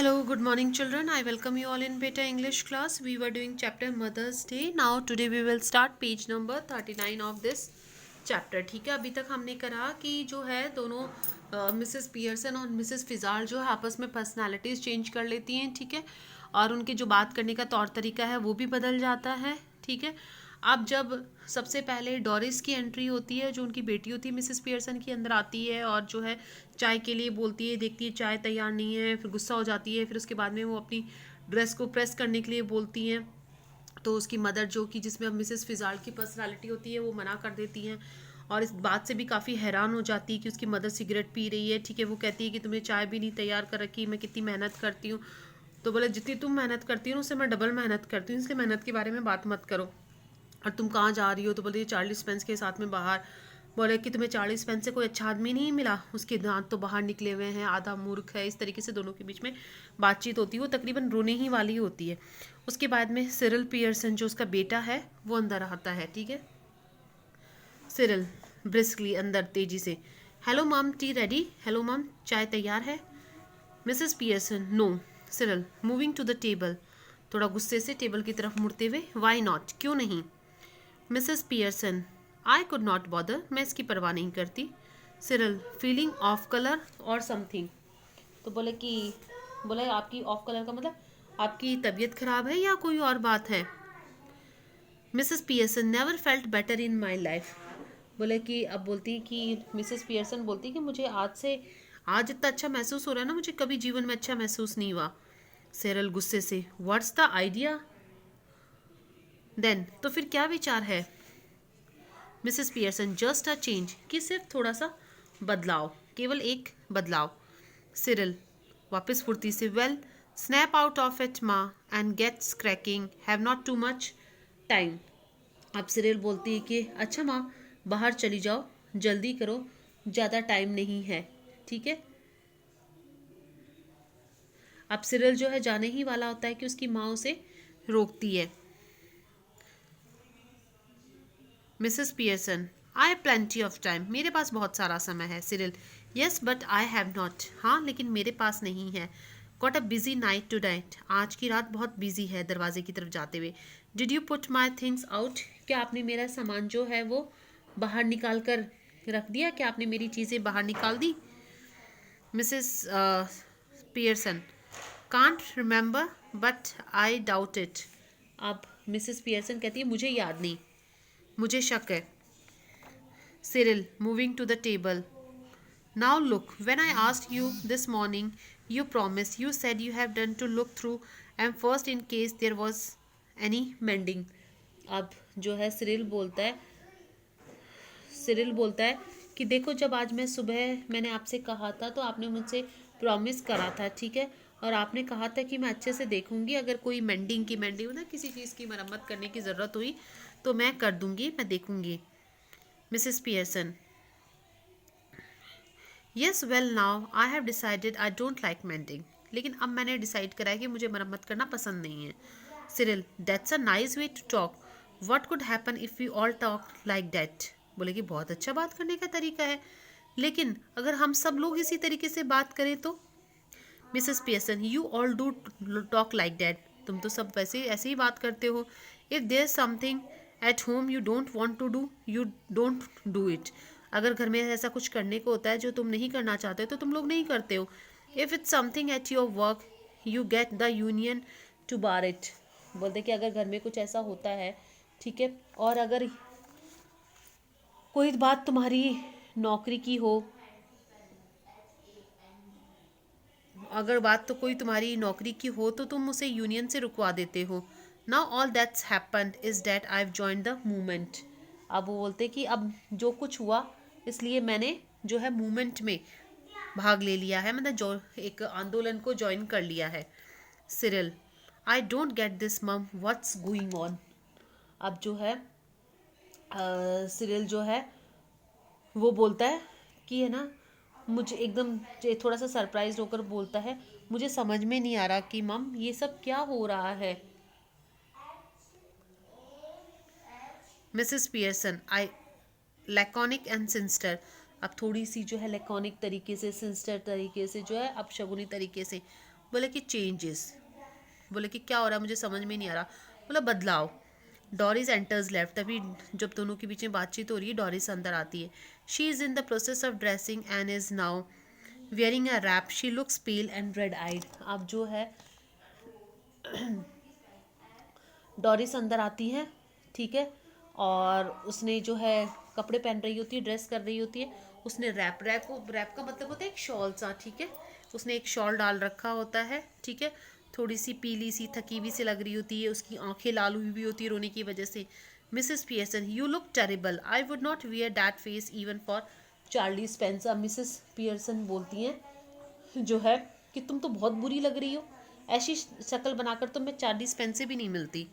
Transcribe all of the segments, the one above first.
Hello, good morning, children. I welcome you all in Beta English class. We were doing chapter Mother's Day. Now, today we will start page number 39 of this chapter. ठीक है, अभी तक हमने करा कि जो है दोनों मिसेस पियर्सन और मिसेस फिजाल जो है आपस में पर्सनालिटीज़ चेंज कर लेती हैं. ठीक है, और उनके जो बात करने का तौर तरीका है वो भी बदल जाता है. ठीक है, अब जब सबसे पहले डोरिस की एंट्री होती है, जो उनकी बेटी होती है मिसेस पियर्सन की, अंदर आती है और जो है चाय के लिए बोलती है, देखती है चाय तैयार नहीं है, फिर गुस्सा हो जाती है. फिर उसके बाद में वो अपनी ड्रेस को प्रेस करने के लिए बोलती हैं, तो उसकी मदर जो कि जिसमें अब मिसेस फिजाल की पर्सनालिटी होती है वो मना कर देती हैं. और इस बात से भी काफ़ी हैरान हो जाती है कि उसकी मदर सिगरेट पी रही है. ठीक है, वो कहती है कि तुमने चाय भी नहीं तैयार कर रखी, मैं कितनी मेहनत करती हूँ. तो बोले जितनी तुम मेहनत करती हो उससे मैं डबल मेहनत करती हूँ, इसलिए मेहनत के बारे में बात मत करो. और तुम कहाँ जा रही हो? तो बोले चार्ली स्पेंस के साथ में बाहर. बोले कि तुम्हें चार्ली स्पेंस से कोई अच्छा आदमी नहीं मिला, उसके दांत तो बाहर निकले हुए हैं, आधा मूर्ख है. इस तरीके से दोनों के बीच में बातचीत होती है, वो तकरीबन रोने ही वाली होती है. उसके बाद में सिरिल पियर्सन जो उसका बेटा है वो अंदर आता है. ठीक है, सिरिल ब्रिस्कली अंदर तेजी से, हेलो मम, टी रेडी? हेलो मम, चाय तैयार है? Mrs Pearson, no. Cyril moving to the table, थोड़ा गुस्से से टेबल की तरफ मुड़ते हुए, वाई नॉट, क्यों नहीं? Mrs Pearson, I could not bother, मैं इसकी परवाह नहीं करती. सिरिल फीलिंग ऑफ कलर और समथिंग, तो बोले आपकी ऑफ कलर का मतलब आपकी तबीयत खराब है या कोई और बात है? Mrs Pearson, never felt better in my life. बोले कि अब बोलती कि मिसेस पियर्सन बोलती कि मुझे आज इतना अच्छा महसूस हो रहा है ना, मुझे कभी जीवन में अच्छा महसूस नहीं हुआ. सिरिल गुस्से से, व्हाट्स द आइडिया देन? तो फिर क्या विचार है? Mrs Pearson, just a change, कि सिर्फ थोड़ा सा बदलाव, केवल एक बदलाव. सिरिल वापस फुर्ती से, well snap out of it माँ and gets cracking, have not too much time. अब सिरिल बोलती है कि अच्छा माँ, बाहर चली जाओ, जल्दी करो, ज़्यादा टाइम नहीं है. ठीक है, अब सिरिल जो है जाने ही वाला होता है कि उसकी माँ उसे रोकती है. Mrs Pearson, I have plenty of time, मेरे पास बहुत सारा समय है. Cyril, yes but I have not, हाँ लेकिन मेरे पास नहीं है. Got a busy night tonight, आज की रात बहुत बिजी है. दरवाजे की तरफ जाते हुए, did you put my things out, क्या आपने मेरा सामान जो है वो बाहर निकाल कर रख दिया? क्या आपने मेरी चीज़ें बाहर निकाल दी? Mrs Pearson, can't remember but I doubt it. अब मिसेस पियर्सन कहती है मुझे याद नहीं, मुझे शक है. Cyril, moving to the table. Now look, when I asked you this morning, you promised, you said you have done to look through and first in case there was any mending. अब जो है Cyril बोलता है कि देखो, जब आज मैंने आपसे कहा था तो आपने मुझसे प्रॉमिस करा था. ठीक है, और आपने कहा था कि मैं अच्छे से देखूंगी, अगर कोई मेंडिंग हो ना, किसी चीज़ की मरम्मत करने की ज़रूरत हुई तो मैं कर दूंगी, मैं देखूंगी. Mrs Pearson, yes well now I have decided I don't like mending, लेकिन अब मैंने डिसाइड करा है कि मुझे मरम्मत करना पसंद नहीं है. Cyril, that's a nice way to talk, what could happen if we all talk like that. बोले कि बहुत अच्छा बात करने का तरीका है, लेकिन अगर हम सब लोग इसी तरीके से बात करें तो? Mrs Pearson, you all do talk like that, तुम तो सब वैसे ऐसे ही बात करते हो. If there something at home you don't want to do, you don't do it. अगर घर में ऐसा कुछ करने को होता है जो तुम नहीं करना चाहते तो तुम लोग नहीं करते हो. If it's something at your work you get the union to bar it. बोलते कि अगर घर में कुछ ऐसा होता है, ठीक है, और अगर कोई बात तुम्हारी नौकरी की हो, अगर बात तो कोई तुम्हारी नौकरी की हो तो तुम उसे यूनियन से रुकवा देते हो. Now all that's happened is that I have joined the movement. अब वो बोलते कि अब जो कुछ हुआ इसलिए मैंने जो है मूवमेंट में भाग ले लिया है, मतलब जो एक आंदोलन को ज्वाइन कर लिया है. Cyril, I don't get this मम, व्हाट्स गोइंग ऑन. अब जो है सिरिल जो है वो बोलता है कि है ना, मुझे एकदम थोड़ा सा सरप्राइज होकर बोलता है, मुझे समझ में नहीं आ रहा कि मम ये सब क्या हो रहा है. Mrs Pearson, I laconic and sinister. अब थोड़ी सी जो है लैकोनिक तरीके से, सिंस्टर तरीके से, जो है अब शगुनी तरीके से, बोले कि चेंजेस, बोले कि क्या हो रहा है मुझे समझ में नहीं आ रहा, बोला बदलाव। डॉरिस एंटर्स लेफ्ट, तभी जब दोनों के बीच में बातचीत हो रही है डॉरिस अंदर आती है। She is in the process of dressing and is now wearing a wrap, she looks pale and red eyed. अब जो है डॉरिस अंदर आती है, ठीक है, और उसने जो है कपड़े पहन रही होती है, ड्रेस कर रही होती है। उसने रैप का मतलब होता है एक शॉल सा, ठीक है, उसने एक शॉल डाल रखा होता है, ठीक है। थोड़ी सी पीली सी थकी हुई सी लग रही होती है, उसकी आंखें लाल हुई भी होती है रोने की वजह से। Mrs Pearson, you look terrible, I would not wear that face even for Charlie Spencer. Mrs Pearson बोलती हैं जो है कि तुम तो बहुत बुरी लग रही हो, ऐसी शक्ल बनाकर तो मैं चार्ली स्पेंसर भी नहीं मिलती।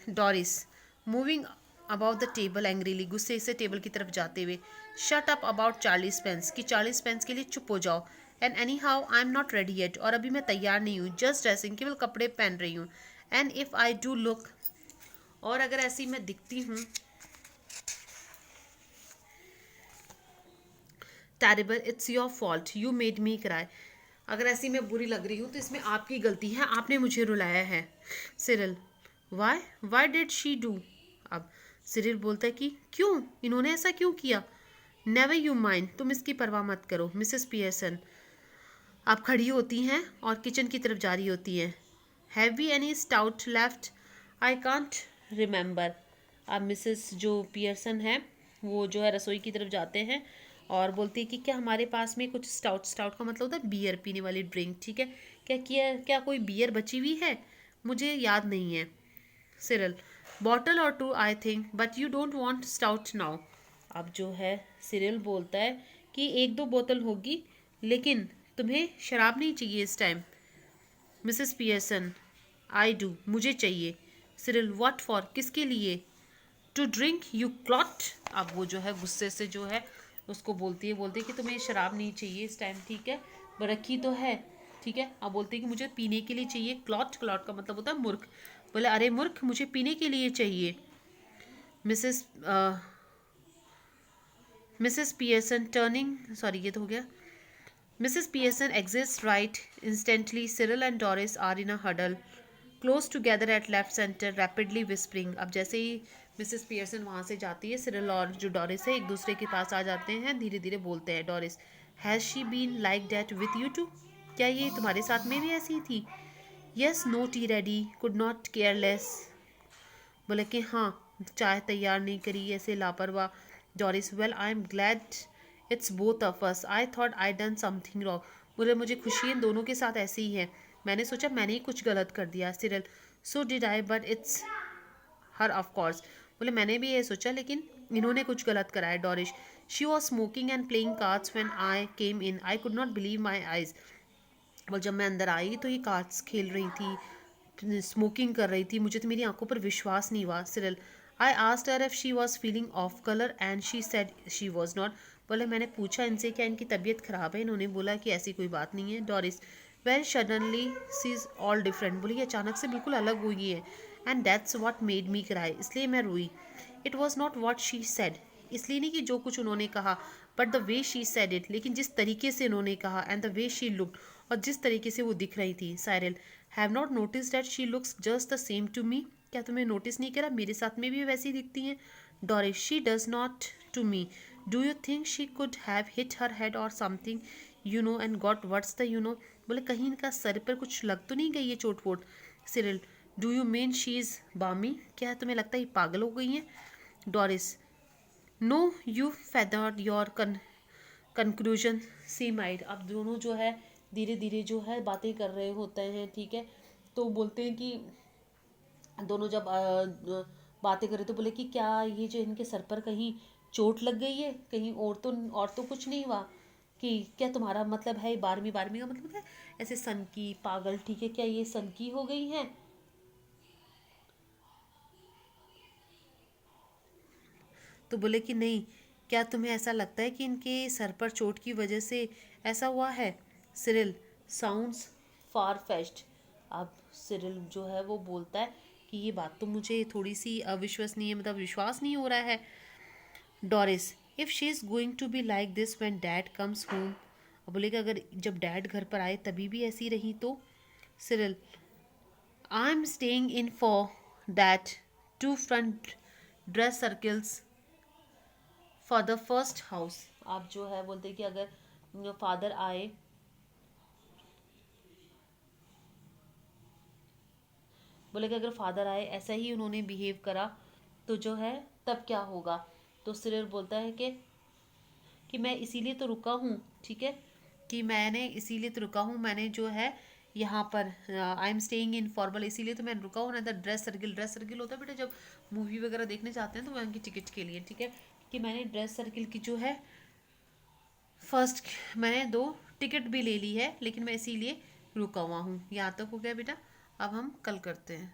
Doris moving about the table angrily, गुस्से से टेबल की तरफ जाते हुए। Shut up about Charlie Spence, कि चार्ली स्पेंस के लिए चुप हो जाओ। And any how I am not ready yet, और अभी मैं तैयार नहीं हूँ, जस्ट ड्रेसिंग, केवल कपड़े पहन रही हूँ। And if I do look, और अगर ऐसी मैं दिखती हूँ, terrible, it's your fault, you made me cry, अगर ऐसी मैं बुरी लग रही हूँ तो इसमें आपकी गलती है, आपने मुझे रुलाया है। Cyril, why why did she do. अब सिरिल बोलता है कि क्यों, इन्होंने ऐसा क्यों किया। नेवर यू माइंड, तुम इसकी परवाह मत करो। मिसेस पियर्सन आप खड़ी होती हैं और किचन की तरफ जा रही होती हैं। Have we any stout left, I can't remember. अब मिसेस जो पियर्सन है वो जो है रसोई की तरफ जाते हैं और बोलती है कि क्या हमारे पास में कुछ स्टाउट, स्टाउट का मतलब होता है बियर, पीने वाली ड्रिंक, ठीक है, क्या कोई बियर बची हुई है, मुझे याद नहीं है। Cyril, bottle or two I think, but you don't want stout now. अब जो है सिरिल बोलता है कि एक दो बोतल होगी, लेकिन तुम्हें शराब नहीं चाहिए इस time. Mrs Pearson, I do, मुझे चाहिए। सिरिल, व्हाट फॉर, किसके लिए। To drink you clot. अब वो जो है गुस्से से जो है उसको बोलती है कि तुम्हें शराब नहीं चाहिए इस टाइम, ठीक है, रखी तो है, ठीक है। अब बोलती है कि मुझे पीने के लिए चाहिए। क्लॉट, क्लॉट का मतलब होता है मूर्ख। बोले अरे मूर्ख, मुझे पीने के लिए चाहिए। Mrs Mrs Pearson turning, sorry ये तो हो गया। Mrs. Pearson exits right instantly. Cyril and Doris are in a huddle, close together at left center, rapidly whispering. अब जैसे ही मिसेस पियर्सन वहाँ से जाती है, सिरिल और जो डॉरिस है एक दूसरे के पास आ जाते हैं, धीरे धीरे बोलते हैं। Doris, has she been like that with you too, क्या ये तुम्हारे साथ में भी ऐसी थी। Yes, no tea ready, could not care less, बोले कि हाँ, चाय तैयार नहीं करी, ऐसे लापरवाह। Doris, well I am glad it's both of us, I thought I done something wrong, बोले मुझे खुशी है दोनों के साथ ऐसे ही है, मैंने सोचा मैंने ही कुछ गलत कर दिया। Cyril, so did I, but it's her of course, बोले मैंने भी ये सोचा लेकिन इन्होंने कुछ गलत करा है। Doris, she was smoking and playing cards when I came in, I could not believe my eyes, बोल जब मैं अंदर आई तो ये कार्ड्स खेल रही थी, स्मोकिंग कर रही थी, मुझे तो मेरी आंखों पर विश्वास नहीं हुआ। Cyril, I asked her if she was feeling of colour and she said she was not, बोले मैंने पूछा इनसे क्या इनकी तबीयत ख़राब है, इन्होंने बोला कि ऐसी कोई बात नहीं है। Doris, well suddenly she is all different, बोली अचानक से बिल्कुल अलग हुई है। And that's what made me cry, इसलिए मैं रोई। It was not what she said, इसलिए नहीं कि जो कुछ उन्होंने कहा, but the way she said it, लेकिन जिस तरीके से उन्होंने कहा, and the way she looked, और जिस तरीके से वो दिख रही थी। Cyril, have not notice that she looks just the same to me, क्या तुम्हें नोटिस नहीं करा मेरे साथ में भी वैसी दिखती हैं। Doris, she does not to me, do you think she could have hit her head or something, you know, and got what's the you know, बोले कहीं इनका सर पर कुछ लग तो नहीं गई है चोट vote. Cyril, do you mean she is बामी, क्या तुम्हें लगता है ये पागल हो गई हैं। Doris, no you feathered your conclusion see mind. अब दोनों जो है धीरे धीरे जो है बातें कर रहे होते हैं, ठीक है, तो बोलते हैं कि दोनों जब बातें करें तो बोले कि क्या ये जो इनके सर पर कहीं चोट लग गई है, कहीं और तो कुछ नहीं हुआ, कि क्या तुम्हारा मतलब है, बारहवीं बारहवीं का मतलब है ऐसे सन की पागल, ठीक है, क्या ये सन की हो गई हैं। तो बोले कि नहीं, क्या तुम्हें ऐसा लगता है कि इनके सर पर चोट की वजह से ऐसा हुआ है। सिरिल, साउंड्स फार फेस्ट। अब सिरिल जो है वो बोलता है कि ये बात तो मुझे थोड़ी सी अविश्वसनीय, मतलब विश्वास नहीं हो रहा है। Doris, if she is going to be like this when dad comes home, अब बोलेगा अगर जब डैड घर पर आए तभी भी ऐसी रही तो Cyril, I am staying in for that 2 front dress circles for the first house. आप जो है बोलते हैं कि अगर फादर आए, बोले कि अगर फादर आए ऐसा ही उन्होंने बिहेव करा तो जो है तब क्या होगा। तो सिरिल बोलता है कि मैं इसीलिए तो रुका हूँ, ठीक है, कि मैंने इसीलिए तो रुका हूँ, मैंने जो है यहाँ पर I am staying in formal, इसीलिए तो मैं रुका हूँ ना। द ड्रेस सर्किल होता है बेटा जब मूवी वगैरह देखने जाते हैं तो वहाँ की टिकट के लिए, ठीक है, कि मैंने ड्रेस सर्किल की जो है फर्स्ट मैंने 2 टिकट भी ले ली है, लेकिन मैं इसीलिए रुका हुआ हूँ। यहाँ तक हो गया बेटा। अब हम कल करते हैं।